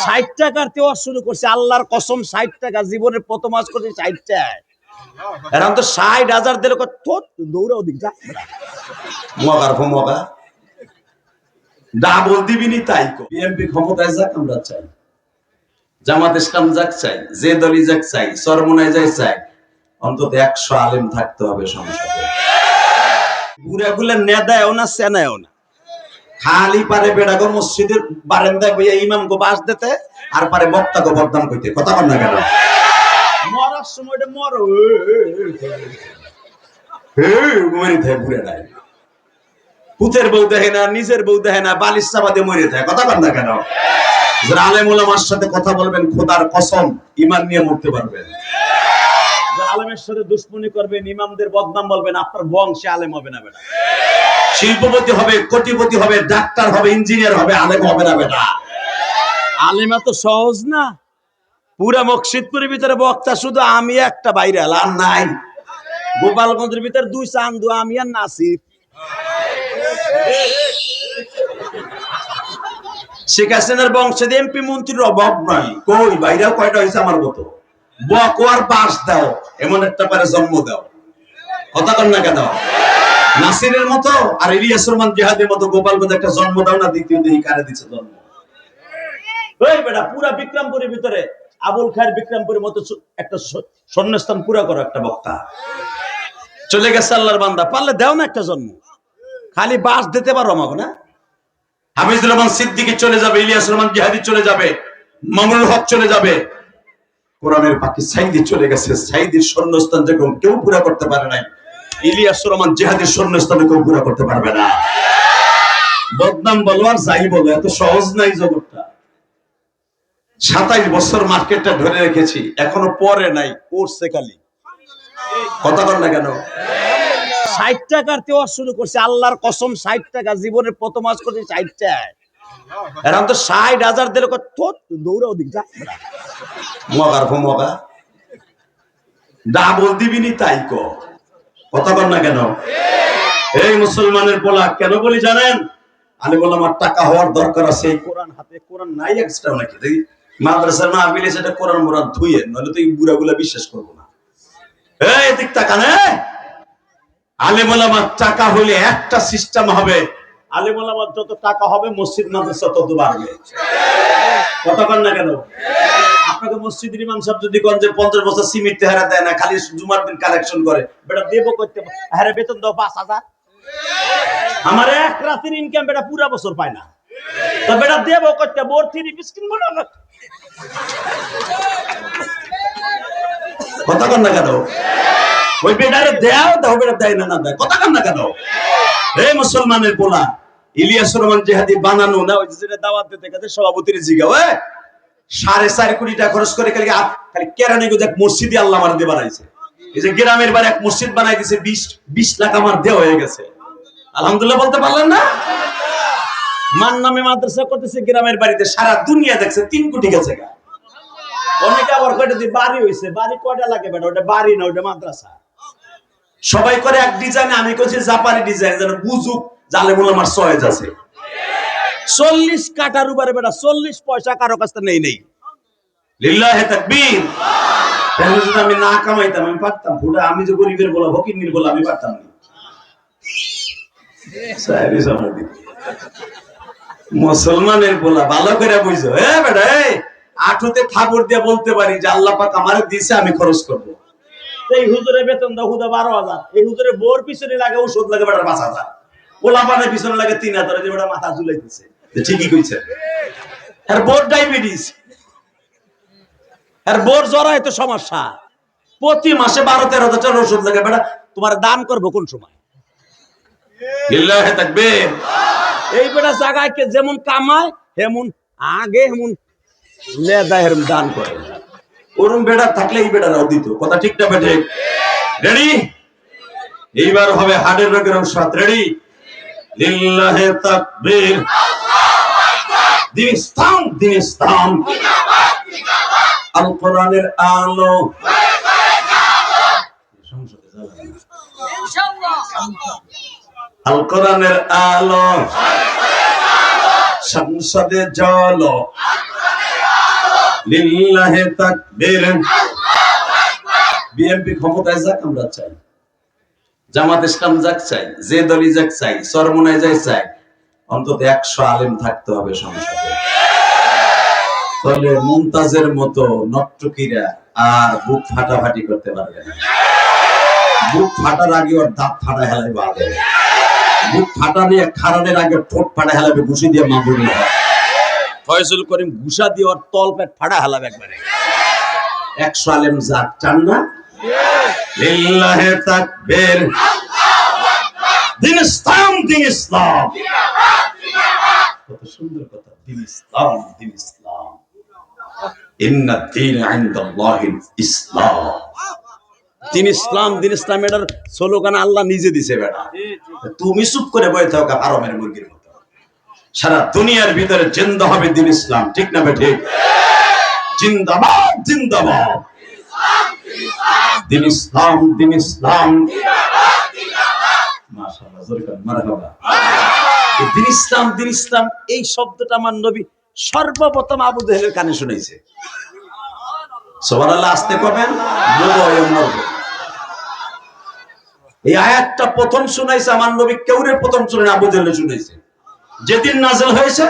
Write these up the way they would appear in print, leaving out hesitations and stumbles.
60 টাকার দেওয়া শুরু করছে, আল্লাহর কসম 60 টাকা, জীবনের প্রথম মাস করছে 60 টাকা। এখন তো 60,000 দিলে দৌড়াও দিক যা মগার মগা ডাবল দিবিনি তাই বিএনপি ক্ষমতায় যাক আমরা চাই, জামাত ইসলাম যাক চাই, যে দলই যাক চাই, চরমোনাই যাই চাই, অন্তত 100 আলেম থাকতে হবে সংসদে। বুড়াগুলো নেদায়ও না সেনায়ও না, খালি পারে বেড়াগো মসজিদের বারান্দায় বইয়া ইমাম গো বাস দিতে আর পারে বক্তা গো বদনাম কইতে। কথা কন না কেন? মরার সময়টা মরো মরে থাকে বুড়ে নাই, পুতের বউ দেখে না, নিজের বউ দেখে না, বালিশ চাপা দিয়ে মরে থাকে। কথা কন না কেন? যারা আলেম ওলামার সাথে কথা বলবেন খোদার কসম ঈমান নিয়ে মরতে পারবেন। যারা আলেমের সাথে দুশমনি করবেন, ইমামদের বদনাম বলবেন, আপনার বংশে আলেম হবে না বেটা। শিল্পপতি হবে, কোটিপতি হবে, ডাক্তার হবে, ইঞ্জিনিয়ার হবে, আলেম হবে না বেটা। আলেম এত সহজ না। পুরা মকসিদপুরের ভিতরে বক্তা শুধু আমি একটা ভাইরাল, আর নাই। গোপালগঞ্জের ভিতরে 2 চান্দু, আমি আর নাসির। শেখ হাসিনার বংশে এমপি মন্ত্রীর অভাব নাই, কই ভাইরাল কয়টা হয়েছে আমার মতো। বক আর বাস দাও, এমন একটা পারে জন্ম দাও। কথা কন না কেন? নাসিরের মতো আর ইলিয়াস রহমান জিহাদের মতো গোপালগঞ্জ একটা জন্ম দাও না, দ্বিতীয় দিন কারে দিচ্ছে জন্ম। ওই বেটা পুরা বিক্রমপুরের ভিতরে আবুল খায়ের বিক্রমপুরের মতো একটা শূন্যস্থান পুরা করো একটা বক্তা। চলে গেছে আল্লাহর বান্দা, পারলে দাও না একটা জন্ম। খালি বাস দিতে পারো আমাকে না? হাফিজুর রহমান সিদ্দিকী চলে যাবে, ইলিয়াস রহমান জিহাদি চলে যাবে, মামুনুল হক চলে যাবে, কোরআনের পাখি সাইদি চলে গেছে। সাইদির শূন্যস্থান যেরকম কেউ পুরা করতে পারে নাই, ইলিয়াস রহমান জিহাদির শূন্যস্থান কেউ পুরা করতে পারবে না। বদনাম বলো আর যাই বলো, এত সহজ নাই জগৎটা। 27 বছর মার্কেটটা ধরে রেখেছি, এখনো পরে নাই, পড়ছে খালি। কথা বল না কেন? 60 টাকার দেওয়া শুরু করছে, আল্লাহর কসম 60 টাকা, জীবনের প্রথম মাস করছে 60 টাকা। এখন তো 60,000 দিলে দৌড়াও দিক যা মগার মগা ডাবল দিবিনি তাই কথা বল না কেন? এই মুসলমানের পোলা কেন বলি জানেন? আমি বললাম আমার টাকা হওয়ার দরকার আছে, এই কোরআন হাতে, কোরআন নাই এক্সট্রা নাকি দেখি মাদ্রাসার না আবিলে সেটা কোরআন মোরান ধুয়ে, নইলে তো এই বুড়াগুলা বিশ্বাস করবো না। এই দিক টাকা নে, আলেম ওলামার টাকা হইলে একটা সিস্টেম হবে, আলেম ওলামার যত টাকা হবে মসজিদ মাদ্রাসা তত বাড়বে। কথা বল না কেন? আপনাকে মসজিদের ইমাম সাহেব যদি কোন যে 50 বছর সিমেন্ট হারা দেয় না, খালি জুমার দিন কালেকশন করে, বেটা দেবো করতে হারে বেতন দাও 5,000, আমার এক রাতের ইনকাম বেটা পুরা বছর পায় না, তো বেটা দেবো করতে বোর 3 পিস কিনবো না। কথা কন না কেন? ওই বেটারে দেও দাও, বেটা দেয় না, না দেয়। কথা কন না কেন? এই মুসলমানের পোলা ইলিয়াস রহমান জিহাদি বানানো না, ওই যে দাওয়াত দিতে গেছে সভাপতির জিগা, ওই 4.5 কোটি টাকা খরচ করে খালি কেরানি গোজা মসজিদে আল্লাহ আমার দিয়ে বানাইছে। এই যে গ্রামের বাড়ি এক মসজিদ বানাই দিছে, 20 লাখ আমার দেওয়া হয়ে গেছে। আলহামদুলিল্লাহ বলতে পারলেন না? মান নামে মাদ্রাসা করতেছে গ্রামের বাড়িতে, সারা দুনিয়া দেখছে 3 কোটি গেছে। অনেকে আবার কয়টা দিয়ে বাড়ি হয়েছে, বাড়ি কয়টা লাগে বেটা, ওটা বাড়ি না, ওটা মাদ্রাসা। সবাই করে এক ডিজাইন, আমি করছি জাপানি ডিজাইন, যেন বুঝুক জালে বলে আমার চয়েস আছে। 40 কাটার উপরে বেটা 40 পয়সা কারো কাছে নেই নেই। লিল্লাহি তাকবীর। তাহলে যদি আমি না কামাইতাম আমি পারতাম, পুরো আমি যে গরিবের বলা ফকির বলা আমি পারতাম না। মুসলমানের বলা ভালো করে বুঝো, এ বেটা এই আঠুতে থাপড় দিয়ে বলতে পারি যে আল্লাহ পাক আমারে দিয়েছে, আমি খরচ করবো। এই হুজুরের বেতন দাও হুদা 12,000, এই হুজুরের বোর পিছনে লাগে ঔষধ লাগে বেটার 5,000, ওলা পানের পিছনে লাগে 3,000, যে বেটা মাথা ঝুলাইতেছে। ঠিকই কইছে, আর বোর ডায়াবেটিস, আর বোর জ্বর এত সমস্যা, প্রতি মাসে 12-13,000 টাকার ওষুধ লাগে। বেটা তোমার দান করবো কোন সময়? লিল্লাহি তাকবীর। এই বেটা জায়গায় যেমন কামায় হেমন আগে হেমন লেদাহের দান করে, ওরম বেটা থাকলে এই বেটারাও দিত। কথা ঠিক না বেটে? রেডি? এইবার হবে হাড়ের রোগের ঔষধ। রেডি? লিল্লাহি তাকবীর। দিন ইসলাম, দিন ইসলাম, আল কোরআনের আলো, আল কোরআনের আলো, সংসদে জল, লিল্লাহি তাকবীর। বিএনপি ক্ষমতায় যাক আমরা চাই, জামাত ইসলাম যাক চাই, যে দলই যাক চাই, চরমনায় যাই চাই, অন্তত 100 আলেম থাকতে হবে সংসদে। তাহলে মুমতাজের মতো নট্টকিরা আর বুক ফাটাফাটি করতে পারবে না। বুক ফাটার আগে ওর দাঁত ফাটা হেলাবে বাদে, বুক ফাটা নিয়ে খারানের আগে ঠোঁট ফাটা হেলাবে ঘুষি দিয়ে মামুনি হয়। ফয়জুল করিম ঘুষা দিয়ে ওর তল পেট ফাটা হেলাবে একবারে। 100 আলেম যাক চান না? লিল্লাহি তাকবীর। দিন ইসলাম, দিন ইসলাম। কত সুন্দর কথা, দিন ইসলাম, দিন ইসলাম। ইন্নাদ দীন ইনদাল্লাহিল ইসলাম। দিন ইসলাম, দিন ইসলাম এটার স্লোগান আল্লাহ নিজে দিছে বেটা। তুমি চুপ করে বসে থাকো হারামের মুরগির মতো। সারা দুনিয়ার ভিতরে জিন্দা হবে দিন ইসলাম, ঠিক না বেঠিক? জিন্দাবাদ, জিন্দাবাদ। দিন ইসলাম, দিন ইসলাম। মাশাআল্লাহ, জোরে বলেন মারহাবা। দিন ইসলাম, দিন ইসলাম এই শব্দটা আমার নবী সর্বপ্রথম আবু জেহেলের কানে শুনাইছে। সুবহানাল্লাহ, আসতে কবেন? এই আয়াতটা প্রথম শুনাইছে আমার নবী কেউরে প্রথম শুনে আবু জেহেল শুনাইছে। যেদিন নাযিল হয়েছে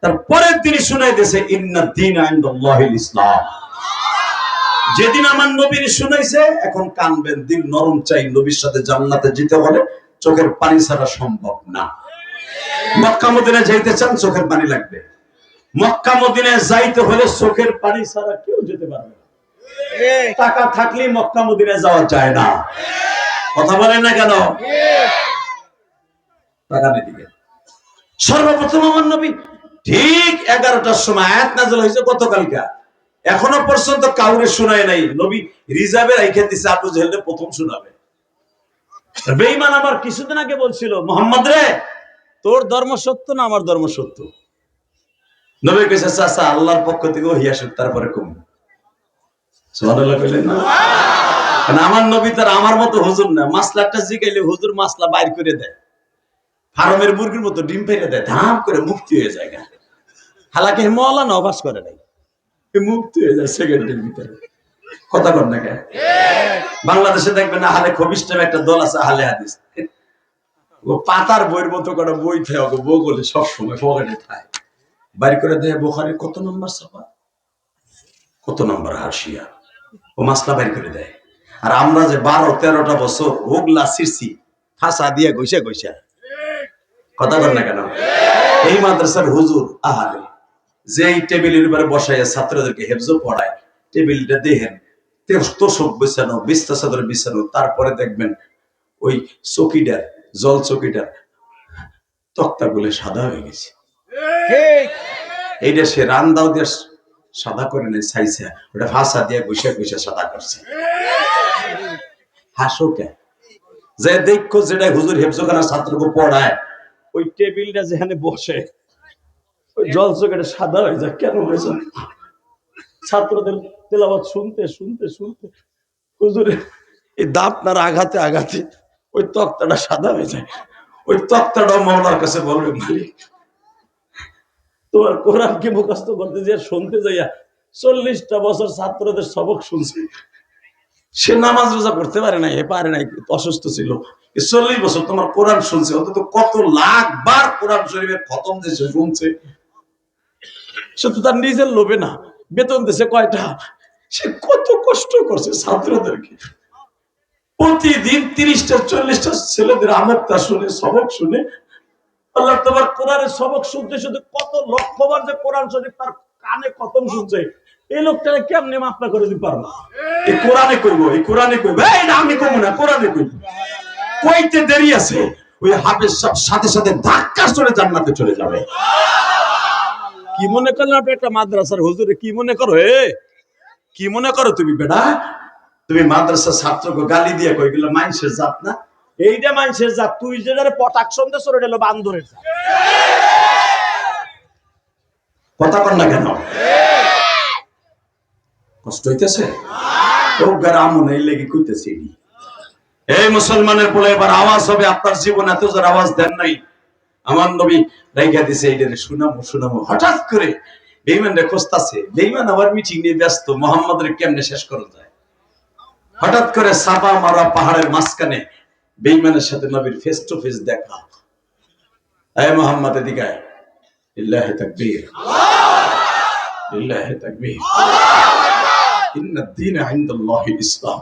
তার পরের দিনই শুনাই দিয়েছে ইন্নাদ দীন ইনদাল্লাহিল ইসলাম। যেদিন আমার নবীর শুনাইছে এখন কানবেন, দিন নরম চাই। নবীর সাথে জান্নাতে যেতে হলে চোখের পানি ছাড়া সম্ভব না। মক্কা মদিনায় যাইতে চান, চোখের পানি লাগবে। মক্কা মদিনায় যাইতে হলে চোখের পানি ছাড়া কেউ যেতে পারবে না। টাকা থাকলে মক্কা মদিনায় যাওয়া যায় না। কথা বলেন না কেন? টাকা নেই দিকে। সর্বপ্রথম আমার নবী ঠিক 11টার সময় আয়াত নাযিল হয়েছে গতকালকা, এখনো পর্যন্ত কাউরে শোনায় নাই। নবী রিজার্ভে রাইখা দিছে আবু জেহেলকে প্রথম শোনাবে। বেঈমান আবার কিছুদিন আগে বলছিল, মুহাম্মদ রে তোর ধর্ম সত্য না আমার ধর্ম সত্য? নবী কইছে চাচা আল্লাহর পক্ষ থেকে ওহী আসুক তারপরে কম। সুবহানাল্লাহ কইলেন না? কারণ আমার নবী তার আমার মতো হুজুর না। মাসলাটা জিগাইলে হুজুর মাসলা বাইর করে দেয়, ফার্মের মুরগির মতো ডিম ফেলে দেয়, ধাম করে মুক্তি হয়ে যায়। হালাকে মওলানা অভ্যাস করে নাই, মুক্তি হয়ে যায় সেকেন্ডের ভিতরে। কথা বল না কেন? বাংলাদেশে দেখবেন আহলে খবিস নামে একটা দল আছে, আহলে হাদিস। ও পাতার বইয়ের মতো করে বই থাকে, ওকে বগলে সবসময় পকেটে থাকে, বাইর করে দেয় বুখারী কত নম্বর ছাপা, কত নম্বর হাসিয়া, ও মাসলা বাইর করে দেয়। আর আমরা যে 12-13টা বছর ওগলা সিরসি ফাঁসা দিয়ে গইসা গইসা। কথা বল না কেন? এই মাদ্রাসার হুজুর আহলে যেই টেবিলের উপরে বসাইয়া ছাত্রদেরকে হেফজ পড়ায়, টেবিলটা দেখেন তোষক বিছানো, বিছনা চাদর বিছানো, তারপরে দেখবেন ওই চকিটার, জল চকিটার তক্তা গুলো সাদা হয়ে গেছে। এইটা সে রান্দাও দিয়ে সাদা করে নেই, ছাইছে ওটা ভাষা দিয়ে গুছিয়ে গুছিয়ে সাদা করছে। হাসো কে? যে দেখো যেটা হুজুর হেফজখানা ছাত্রকে পড়ায়, ওই টেবিলটা যেখানে বসে ওই জল চকিটা সাদা হয়ে যায়। কেন হয়ে যায়? ছাত্রদের তেলাওয়াত শুনতে শুনতে শুনতে হুজুরের এই দাঁতনার আঘাতে আঘাতে ওই তক্তাটা সাদা হয়ে যায়। ওই তক্তাটাও মাওলার কাছে বলবে, মালিক তোমার কোরআন কি মুখস্থ করতে যে শুনতে যাইয়া 40টা বছর ছাত্রদের সবক শুনছে, সে নামাজ রোজা করতে পারে নাই, পারে নাই, অসুস্থ ছিল। 40 বছর তোমার কোরআন শুনছে, অন্তত কত লাখ বার কোরআন শরীফের খতম যে সে শুনছে। সে তো তার নিজের লোভে না, বেতন দিছে কয়টা, সে কত কষ্ট করছে ছাত্রদেরকে। প্রতিদিন 30টা 40টা ছেলেদের আমতা শুনে, সবক শুনে। আল্লাহ তোমার কোরআনের সবক শুনতে শুনতে কত লক্ষবার যে কোরআন শরীফ তার কানে খতম শুনছে। এই লোকটাকে কেমনে মাফ না করে দিতে পারবো? এই কোরআনে কইবো, এই কোরআনে কইবো, এই না আমি কইবো না, কোরআনে কইবো। কইতে দেরি আছে, ওই হাফেজ সাথে সাথে ধাক্কা চলে জান্নাতে চলে যাবে। কি মনে করলেন আপনি একটা মাদ্রাসার হুজুরে? কি মনে করো? কি মনে করো তুমি বেটা? তুমি মাদ্রাসার ছাত্রকে গালি দিয়ে কই গেল মানুষের জাত না? এইটা মানুষের জাত, তুই যেটারে প্রোটেকশন দে সরে গেল বান্দরের জাত। কথা কর না কেন? কষ্ট হইতেছে? ও গ্রামও নেই লেগে কইতেছি। এই মুসলমানের বলে এবার আওয়াজ হবে, আপনার জীবন এত জোর আওয়াজ দেন নাই। আমার নবী রাইখা দিছে এইটারে শুনামো শুনামো। হঠাৎ করে বেঈমানরে খুঁজতাছে, বেঈমান আবার মিটিং নিয়ে ব্যস্ত, মুহাম্মদের কেমনে শেষ করা যায়। হঠাৎ করে সাফা মারা পাহাড়ের মাঝখানে বেঈমানের সাথে নবীর ফেস টু ফেস দেখা। এই মুহাম্মদ এদিকে আয়। লিল্লাহি তাকবীর, লিল্লাহি তাকবীর, ইন্নাদ দীনা ইনদাল্লাহিল ইসলাম।